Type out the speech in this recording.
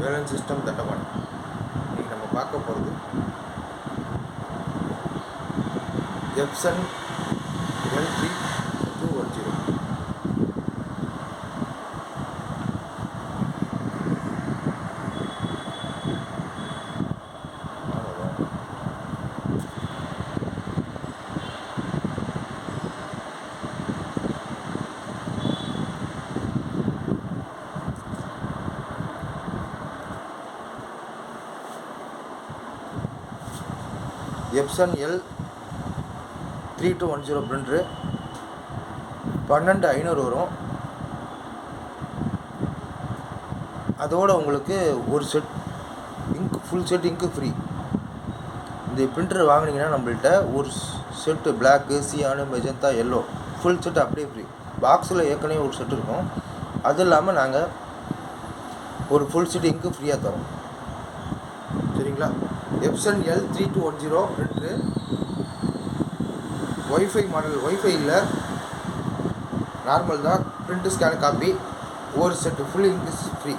Velan system தண்டவாளம். இன்றைக்கி நம்ம பார்க்க போகிறது Epson L3210. Epson L3210 printer 12500 வரும். அதோடு உங்களுக்கு ஒரு செட் இங்க், ஃபுல் செட் இங்க்கு ஃப்ரீ. இந்த பிரிண்டர் வாங்கினீங்கன்னா நம்மள்கிட்ட ஒரு set black, cyan, magenta, yellow full set அப்படியே ஃப்ரீ. பாக்ஸில் ஏற்கனவே ஒரு செட் இருக்கும். அது இல்லாமல் நாங்கள் ஒரு ஃபுல் செட் இங்க்கு ஃப்ரீயாக தரோம். சரிங்களா? Epson L3210 printer wifi model. Wifi இல்லை, நார்மல் தான். பிரிண்ட், ஸ்கேன், காப்பி, ஒரு செட்டு ஃபுல் இங்க் ஃப்ரீ.